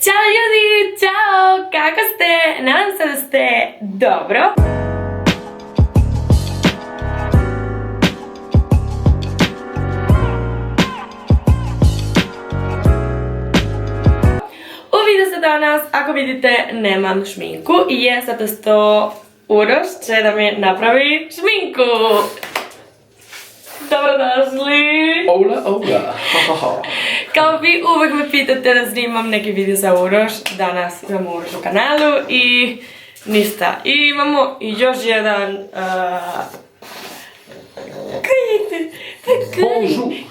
Ćao ljudi, čao, kako ste? Nadam se da ste dobro. U videu za danas, ako vidite, nemam šminku i je zato što Uroš će da mi napravi šminku. Dobrodošli! Ola. Kao vi uvek me pitate da snimam neki video za Uroš, danas imamo Uroš u kanalu i ništa. I imamo i još jedan...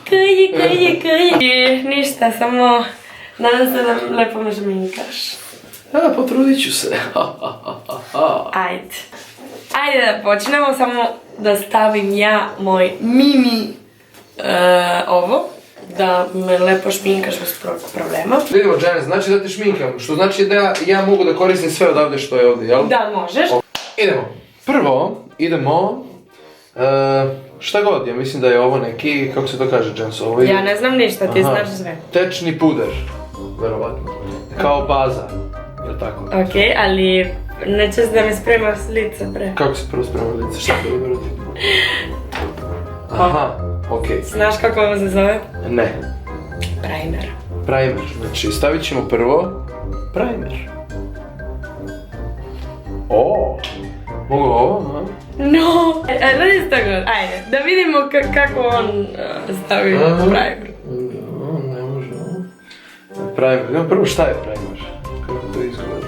Kaj je? I ništa, samo nadam se da lepo me žminkaš. Potrudit ću se. Ajde da počnemo, samo da stavim ja moj mini ovo, da me lepo šminkaš bez problema. Vidimo, Jane, znači da te šminkam, što znači da ja mogu da koristim sve odavde što je ovdje, jel? Da, možeš. Idemo. Prvo, idemo... šta god, ja mislim da je ovo neki, kako se to kaže, Jane, Ja ne znam ništa, ti znaš sve. Tečni puder, verovatno. Kao baza, jel tako? Okej, ali nećeš da mi spremaš lice pre. Kako se prvo sprema lice, šta to vidjeti? Aha, okej. Znaš kako ovo se zove? Ne. Primer. Primer, znači stavit ćemo prvo primer. Mogu ovo, a? No! Radi se tako, ajde, da vidimo kako on stavi primer. Ne može ovo. Primer, prvo šta je primer? Kako to izgleda?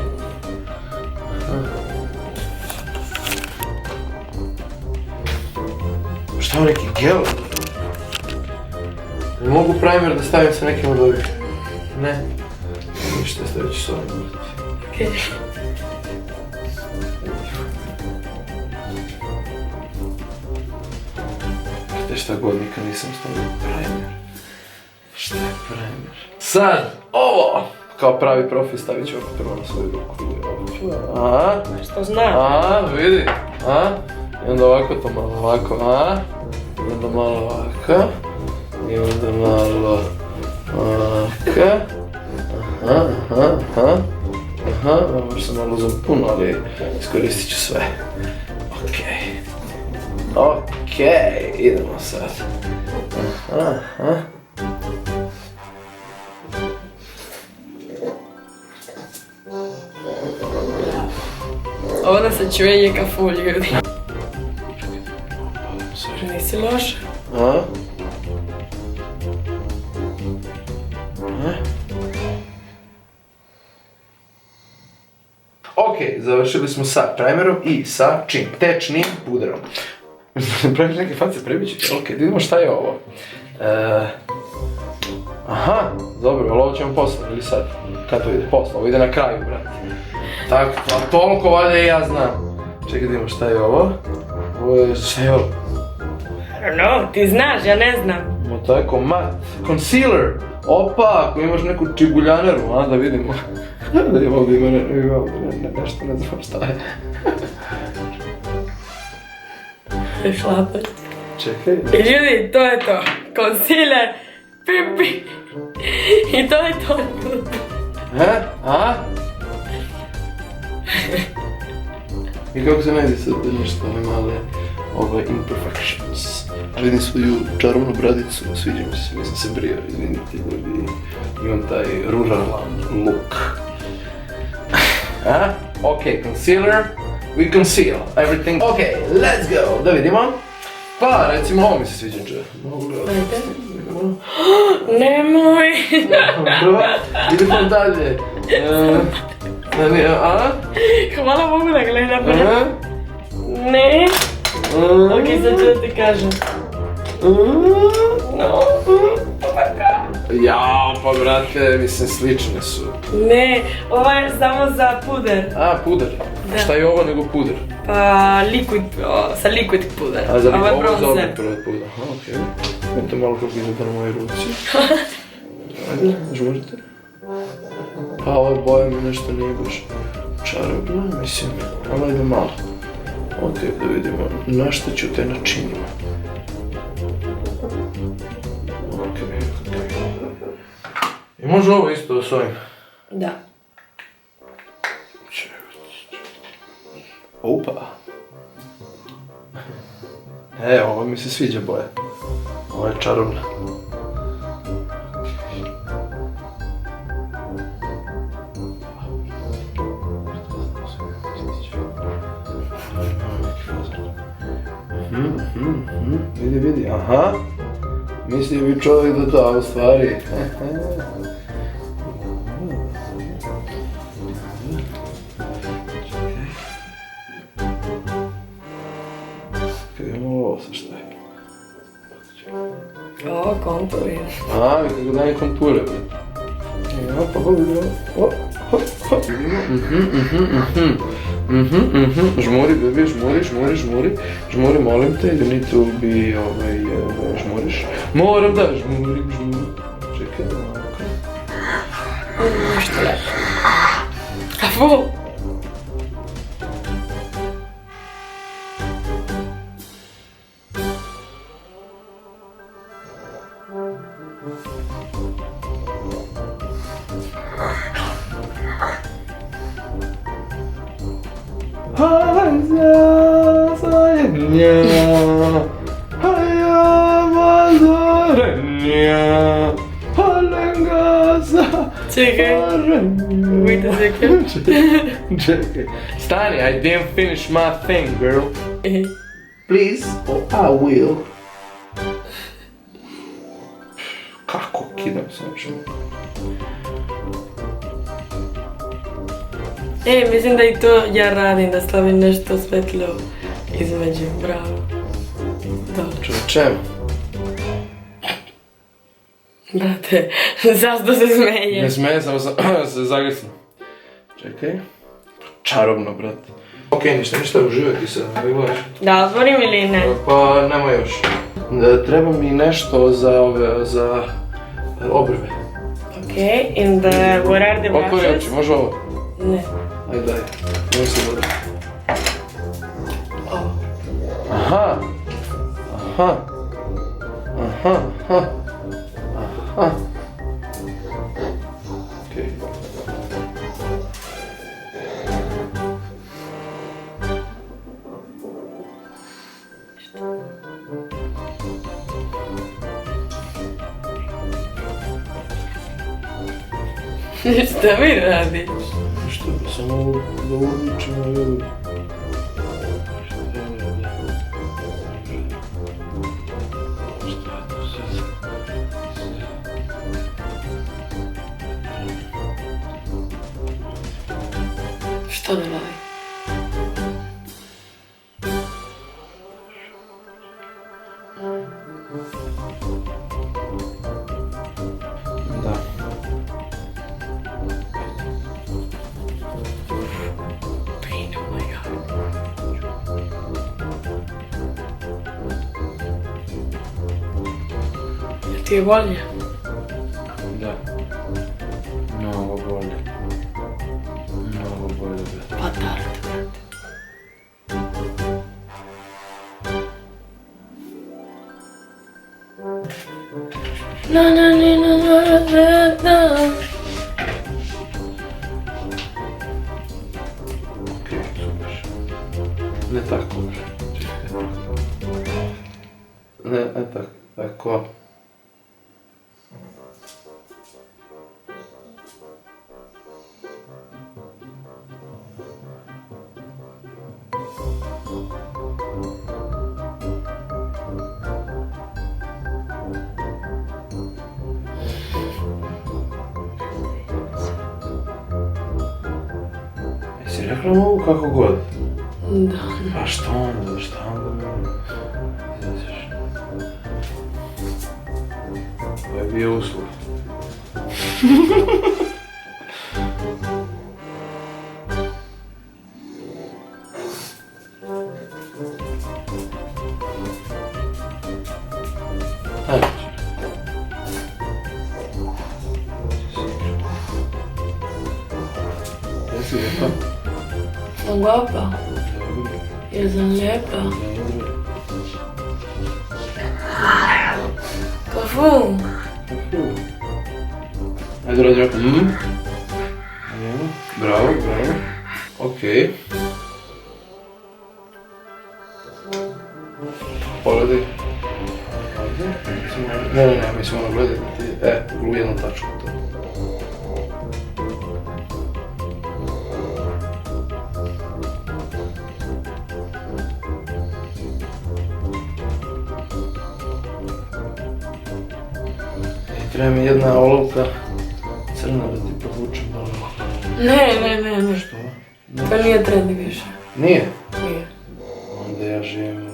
Šta je neki gel? Ne mogu primer da stavim sa nekim od ovih? Ne. Ništa, stavit ću s ovim. Okej. Šta god, nikad nisam stavio primer. Šta je primer? Sad, ovo! Kao pravi profi stavit ću ovako prvo na svoju ruku. Što znam. Vidi. I onda ovako to malo ovako, I onda malo ovako. I onda malo ovako. Možda sam malo uzem puno, ali iskoristit ću sve. Okej, idemo sad. Ovo da se čuje je kafulj, ljudi. Nisi loš? Okej, završili smo sa primerom i sa čim? Tečnim puderom. Praviš neke face prebićike? Okej, vidimo šta je ovo. Dobro, ali ovo ćemo posle ili sad? Kad to ide? Posle, ovo ide na kraju, brate. Tako, toliko valjda i ja znam. Čekaj, vidimo šta je ovo. Šta je ovo? I don't know, ti znaš, ja ne znam. Tako, mat, concealer. Opa, ako imaš neku čibuljaneru, da vidimo. Da je ovdje ima nešto, ne znam šta je. Šlapać. Čekaj. I ljudi, to je to. Concealer, pipi. I to je to. I kako se ne vidi sad nešto, ove male imperfections. Vidim svoju čarobnu bradicu, sviđa mi se, nisam se brio, izvinite ljudi. Imam taj ruralan look. Okej, concealer. We conceal everything. Okej, let's go! Da vidimo. Pa, recimo ovo mi se sviđa, mogu gledati. Nemoj. Dobro, idemo dalje. Hvala Bogu da gledam. Ne. Okej, sad ću da ti kažem. No. Jao, pa brate, mislim slične su. Ne, ovo je samo za puder. Puder. Šta je ovo nego puder? Pa, sa liquid puder. Ovo je bronzer. puder. Okej. Vidite malo kako izgleda na mojoj ruci. Ajde, žurite. Pa ova boja mi nešto nije baš čarobna, mislim, ali ajde malo. Okej, da vidimo na što ću te načiniti. I može ovo isto s ovim? Da. Opa. Ovo mi se sviđa boja. Ovo je čarobna. Vidi, aha. Mislio bi čovjek da to, a u stvari... Imamo ovo sa šta je? O, konturi. A, kako daje konture. Pa žmuri, bebi, žmuri, molim te, you need to be, žmuriš. Moram da žmurim. Čekaj, ovako. Nešto lepo. Afu! Čekaj, ujte Čekaj, stani, I didn't finish my thing, girl. Please, or I will. Kako kidam sam čemu? Mislim da i to ja radim, da stavim nešto svetlo između, bravo. Dobro. Čemu? Brate, zašto se smeje? Ne smeje, samo sam se zagrisnuo. Čekaj. Čarobno, brate. Okej, ništa, uživaj ti sad, ne gledaš. Da otvorim ili ne? Pa, nema još. Treba mi nešto za obrve. Okay, and what are the brushes? Otvori oči, može ovo? Ne. Ajde, daj. Nemoj se vodi. Aha. Okej. Šta mi radiš? Što bi samo da uličimo ljudi. Što da radi? Da. Pain, oh my god. Jel ti je bolje? Da. Mnogo bolje. Mnogo bolje, brate. Pa da, brate. Na. Okej, super. Ne tako, čekaj. Ne tako, tako. Jesi rekla mogu kako god? Da. A šta onda me izaziš? Ovo je bio uslov. Ajde. Jesi lijepa? Sam guapa. Jesam lijepa. Kafu. Ajde radi ovako. Bravo. Okej. gledaj. Ne, mislim ono gledaj da ti, u jednu tačku to. Treba mi jedna olovka crna da ti povučem malo. Ne. Što? Pa nije trendi više. Nije? Nije. Onda ja živim u 19.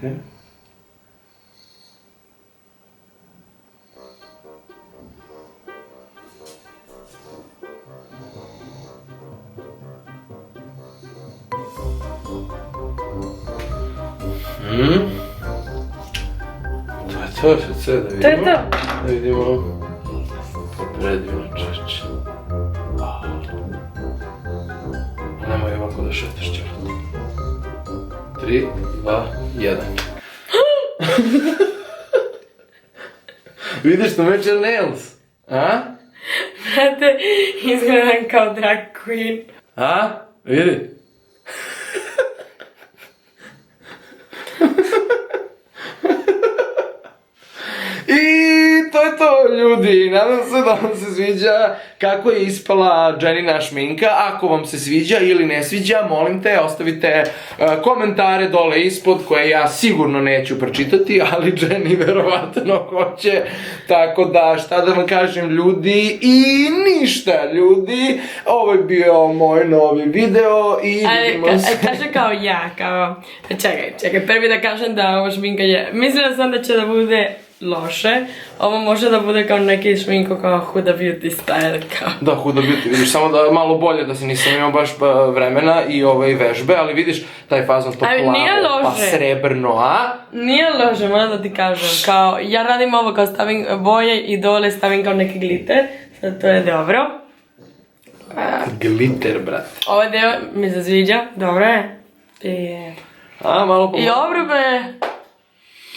Okay. To je sve da vidimo. To je to. Da vidimo. Predivno čoveče. Nemoj ovako da šetaš čovječe. 3, 2, 1. Vidiš to večer nails? A? Brate, izgledam kao drag queen. A? Vidi. I to je to, ljudi, nadam se da vam se sviđa kako je ispala Jenina šminka. Ako vam se sviđa ili ne sviđa, molim te, ostavite komentare dole ispod koje ja sigurno neću pročitati, ali Jenny verovatno hoće. Tako da, šta da vam kažem, ljudi, i ništa, ljudi, ovo je bio moj novi video i vidimo se. Kaže kao ja, kao, čekaj, prvi da kažem da ovo šminka je, mislila sam da će da bude loše, ovo može da bude kao neki šminko kao Huda Beauty style, kao. Da, Huda Beauty, vidiš, samo da je malo bolje, da se nisam imao baš vremena i vežbe, ali vidiš, taj fazon to plavo, pa srebrno, a? Nije loše, moram da ti kažem, kao, ja radim ovo kao stavim boje i dole stavim kao neki glitter, sad to je dobro. Glitter, brate. Ovaj deo mi se sviđa, dobro je. A, malo I obrube,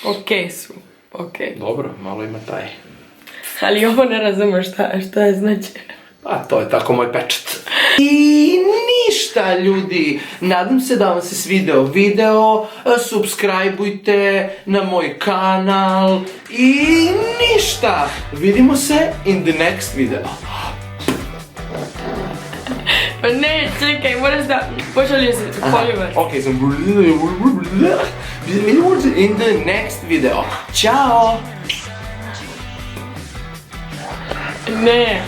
okej su. Okej. Dobro, malo ima taj. Ali ovo ne razumem šta je znači. Pa, to je tako moj pečat. I ništa, ljudi. Nadam se da vam se svideo video. Subscribeujte na moj kanal. I ništa. Vidimo se in the next video. Pa ne, čekaj, moraš da pošalju se polimer. Ok, vidimo se in the next video. Ćao! Ne.